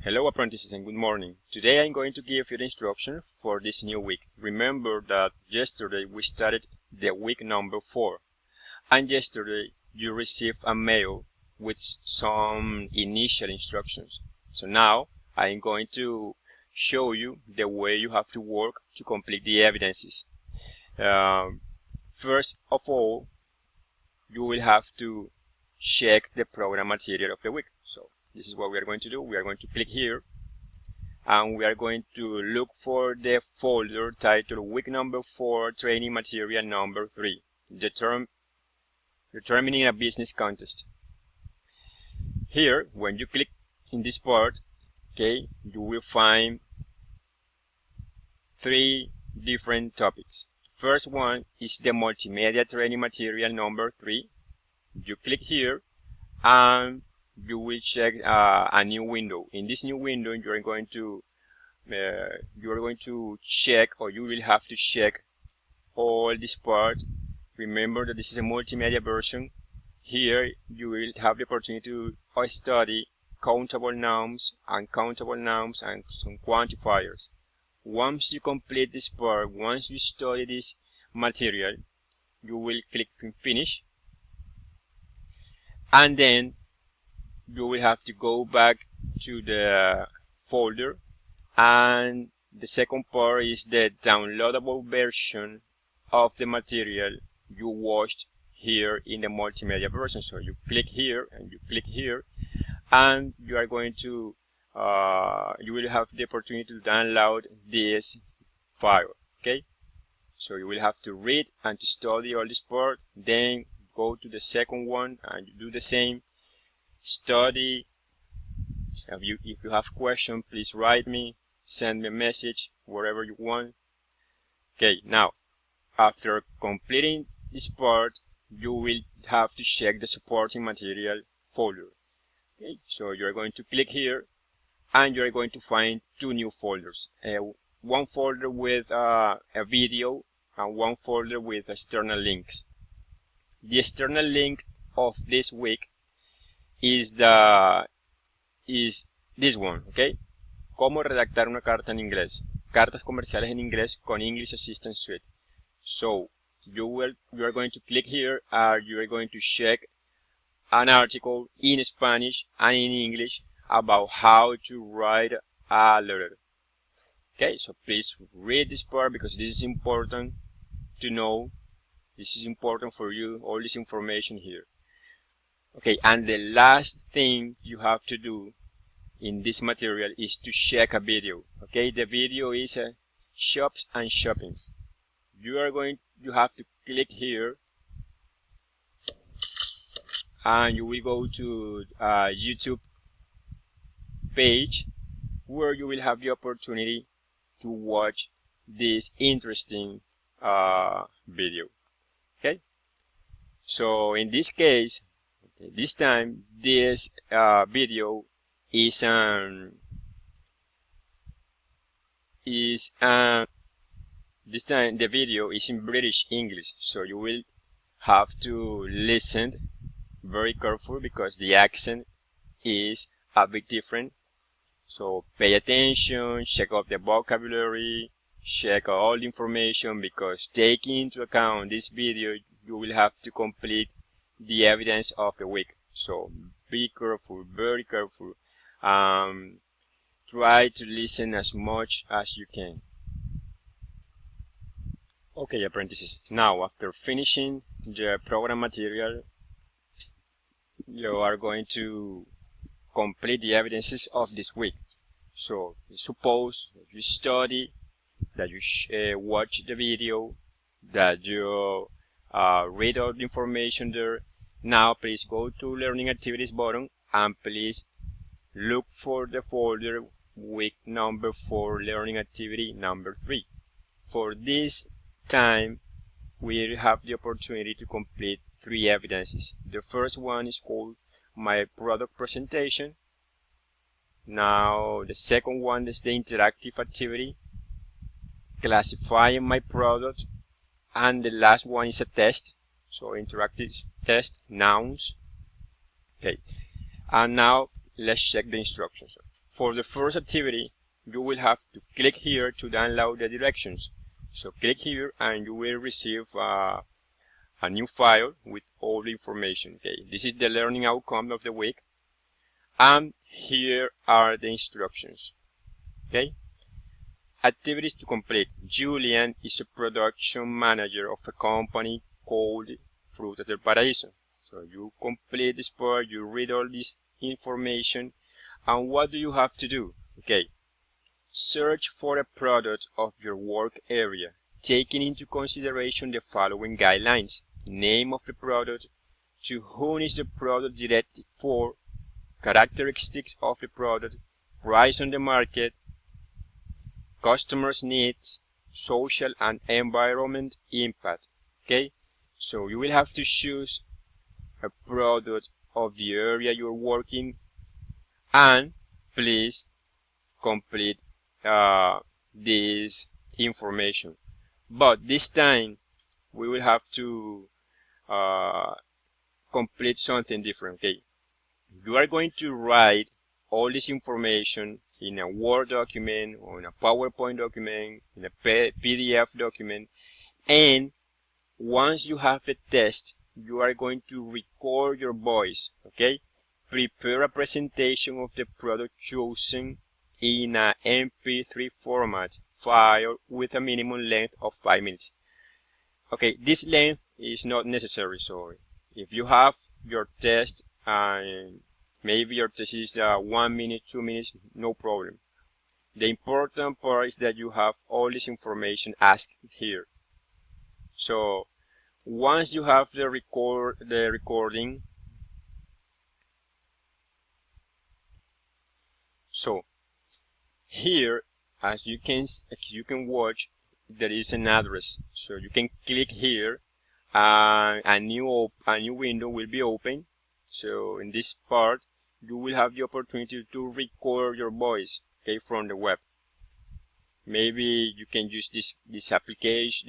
Hello apprentices and good morning. Today I'm going to give you the instruction for this new week. Remember that yesterday we started the week number 4 and yesterday you received a mail with some initial instructions. So now I'm going to show you the way you have to work to complete the evidences. First of all, you will have to check the program material of the week. So this is what we are going to do. We are going to click here and we are going to look for the folder titled week number 4 training material number 3, determining a business contest. Here, when you click in this part, okay, you will find 3 different topics. First one is the multimedia training material number 3. You click here and you will check a new window. In this new window, you are going to check, or you will have to check all this part. Remember that this is a multimedia version. Here you will have the opportunity to study countable nouns, uncountable nouns, and some quantifiers. Once you complete this part, once you study this material, you will click finish, and then you will have to go back to the folder, and the second part is the downloadable version of the material you watched here in the multimedia version. So you click here and you click here, and you are going to you will have the opportunity to download this file. Okay, so you will have to read and to study all this part, then go to the second one and you do the same. Study. If you have questions, please write me, send me a message, wherever you want. Okay, now after completing this part, you will have to check the supporting material folder. Okay, so you're going to click here and you're going to find 2 new folders. One folder with a video and one folder with external links. The external link of this week is this one, okay? Cómo redactar una carta en inglés. Cartas comerciales en inglés con English Assistant Suite. So you are going to click here and you are going to check an article in Spanish and in English about how to write a letter. Okay, so please read this part because this is important to know. This is important for you, all this information here. Okay, and the last thing you have to do in this material is to check a video. Okay, the video is shops and shopping. You have to click here and you will go to YouTube page where you will have the opportunity to watch this interesting video. Okay, so in this case, this time this video is this time the video is in British English, so you will have to listen very careful because the accent is a bit different. So pay attention, check out the vocabulary, check all the information, because taking into account this video, you will have to complete the evidence of the week. So be careful, very careful. Try to listen as much as you can. Okay, apprentices, now after finishing the program material, you are going to complete the evidences of this week. So suppose that you study, that you watch the video, that you read all the information there. Now please go to Learning Activities button and please look for the folder week number 4 learning activity number 3. For this time we have the opportunity to complete 3 evidences. The first one is called my product presentation. Now the second one is the interactive activity, classifying my product, and the last one is a test. So interactive test, nouns. Okay, and now let's check the instructions. For the first activity, you will have to click here to download the directions. So click here and you will receive a new file with all the information. Okay, this is the learning outcome of the week, and here are the instructions. Okay, activities to complete. Julian is a production manager of a company called Frutas del Paraíso. So you complete this part, you read all this information, and what do you have to do? Okay, search for a product of your work area, taking into consideration the following guidelines: name of the product, to whom is the product directed for, characteristics of the product, price on the market, customers' needs, social and environment impact. Okay, so you will have to choose a product of the area you're working, and please complete this information. But this time we will have to complete something different. Okay, you are going to write all this information in a Word document or in a PowerPoint document, in a PDF document, and once you have the test, you are going to record your voice. Okay, prepare a presentation of the product chosen in a MP3 format file with a minimum length of 5 minutes. Okay, this length is not necessary, so if you have your test and maybe your test is 1 minute, 2 minutes, no problem. The important part is that you have all this information asked here. So once you have the recording, so here, as you can watch, there is an address. So you can click here, and a new window will be open. So in this part, you will have the opportunity to record your voice, okay, from the web. Maybe you can use this application,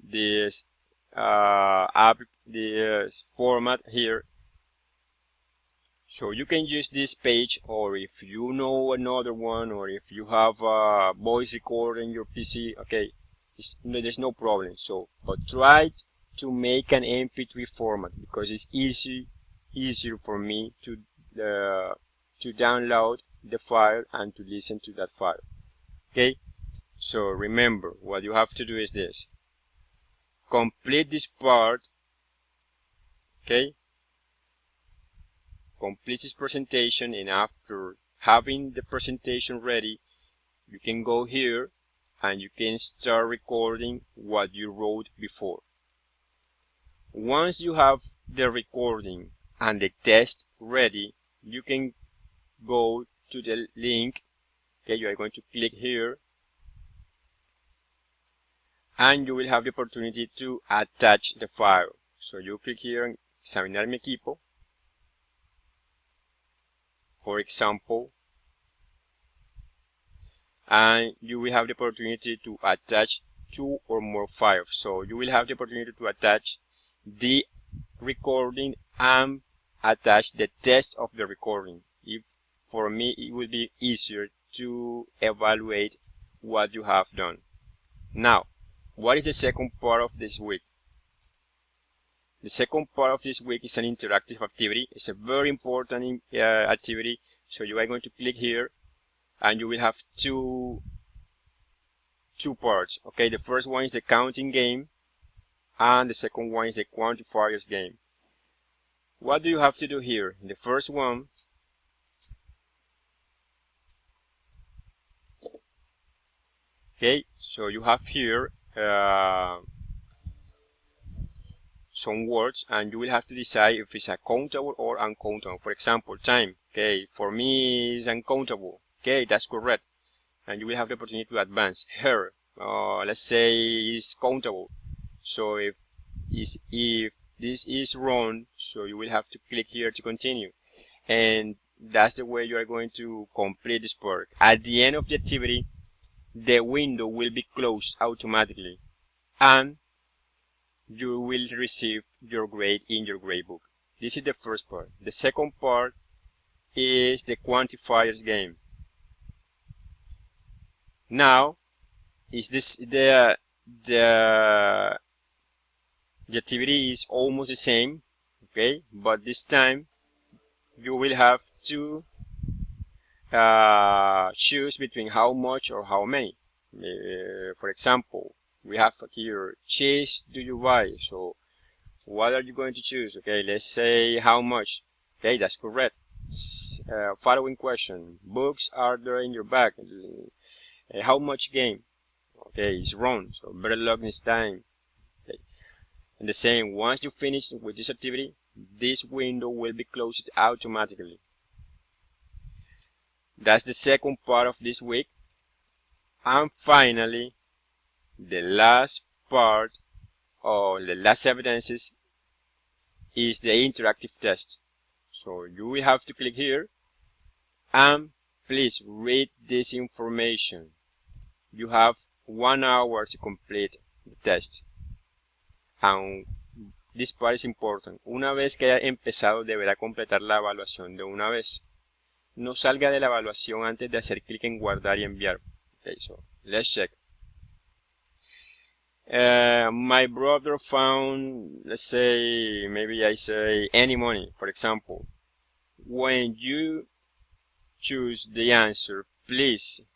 this format here. So you can use this page, or if you know another one, or if you have a voice recorder in your PC, okay, there's no problem. So, but try to make an MP3 format, because it's easier for me to download the file and to listen to that file. Okay, so remember, what you have to do is this: complete this part. Okay, complete this presentation, and after having the presentation ready, you can go here and you can start recording what you wrote before. Once you have the recording and the test ready, you can go to the link. Okay, you are going to click here, and you will have the opportunity to attach the file. So you click here and examinar mi equipo, for example, and you will have the opportunity to attach 2 or more files. So you will have the opportunity to attach the recording and attach the test of the recording. For me, it will be easier to evaluate what you have done. Now, what is the second part of this week? The second part of this week is an interactive activity. It's a very important activity. So you are going to click here, and you will have two parts. Okay, the first one is the counting game, and the second one is the quantifiers game. What do you have to do here? In the first one, okay, so you have here some words, and you will have to decide if it's a countable or uncountable. For example, time. Okay, for me is uncountable. Okay, that's correct. And you will have the opportunity to advance. Hair, let's say, is countable. So if this is wrong, so you will have to click here to continue. And that's the way you are going to complete this part. At the end of the activity, the window will be closed automatically, and you will receive your grade in your gradebook. This is the first part. The second part is the quantifiers game. Now is this the activity is almost the same, okay, but this time you will have to choose between how much or how many. For example, we have here, cheese do you buy? So what are you going to choose? Okay, let's say how much. Okay, that's correct. Following question, books are there in your bag? How much game? Okay, it's wrong, so better luck next time. Okay. And the same, once you finish with this activity, this window will be closed automatically. That's the second part of this week. And finally, the last part, or the last evidences, is the interactive test. So you will have to click here and please read this information. You have 1 hour to complete the test. And this part is important. Una vez que haya empezado, deberá completar la evaluación de una vez. No salga de la evaluación antes de hacer clic en guardar y enviar. Okay, so let's check. My brother found, let's say, maybe I say any money, for example. When you choose the answer, please,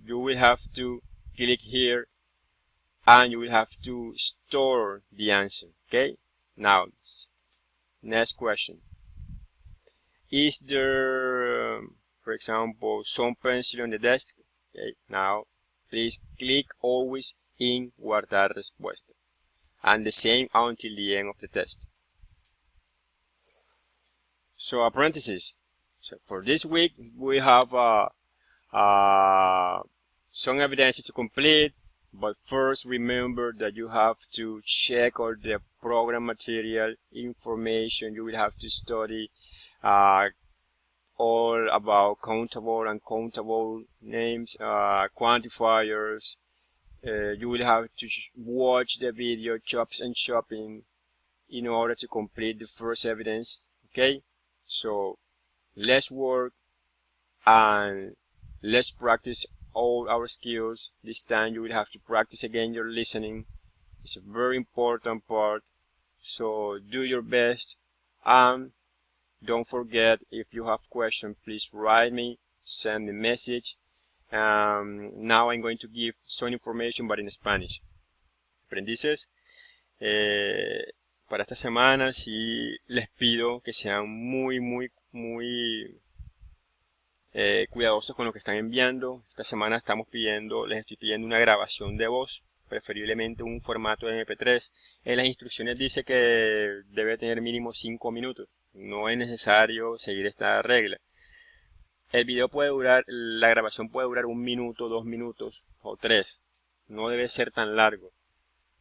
you will have to click here and you will have to store the answer. Okay, now next question. Is there, for example, some pencil on the desk? Okay, now please click always in guardar respuesta, and the same until the end of the test. So apprentices, so for this week we have some evidence to complete, but first remember that you have to check all the program material information. You will have to study all about countable and uncountable names, quantifiers. You will have to watch the video Chops and Shopping in order to complete the first evidence. Okay, so let's work and let's practice all our skills. This time you will have to practice again your listening. It's a very important part, so do your best, and don't forget, if you have questions, please write me, send me a message. Now I'm going to give some information, but in Spanish. Aprendices, para esta semana sí les pido que sean muy cuidadosos con lo que están enviando. Esta semana les estoy pidiendo una grabación de voz, preferiblemente un formato de MP3. En las instrucciones dice que debe tener mínimo 5 minutos. No es necesario seguir esta regla. El video la grabación puede durar 1 minuto, 2 minutos o 3. No debe ser tan largo.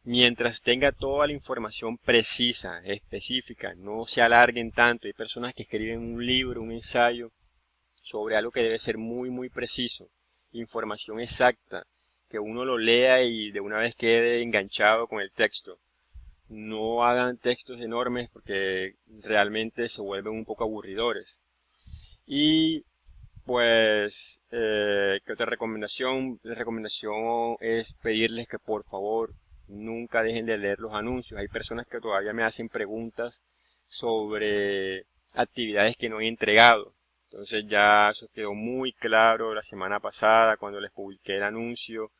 Mientras tenga toda la información precisa, específica, no se alarguen tanto. Hay personas que escriben un libro, un ensayo sobre algo que debe ser muy preciso. Información exacta, que uno lo lea y de una vez quede enganchado con el texto. No hagan textos enormes porque realmente se vuelven un poco aburridores. Y pues, ¿qué otra recomendación? La recomendación es pedirles que por favor nunca dejen de leer los anuncios. Hay personas que todavía me hacen preguntas sobre actividades que no he entregado. Entonces ya eso quedó muy claro la semana pasada cuando les publiqué el anuncio.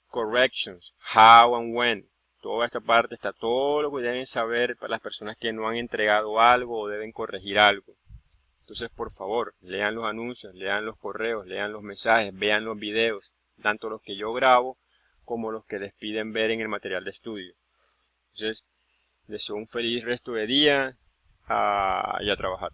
Corrections, how and when. Toda esta parte está todo lo que deben saber para las personas que no han entregado algo o deben corregir algo. Entonces, por favor, lean los anuncios, lean los correos, lean los mensajes, vean los videos, tanto los que yo grabo como los que les piden ver en el material de estudio. Entonces, deseo un feliz resto de día y a trabajar.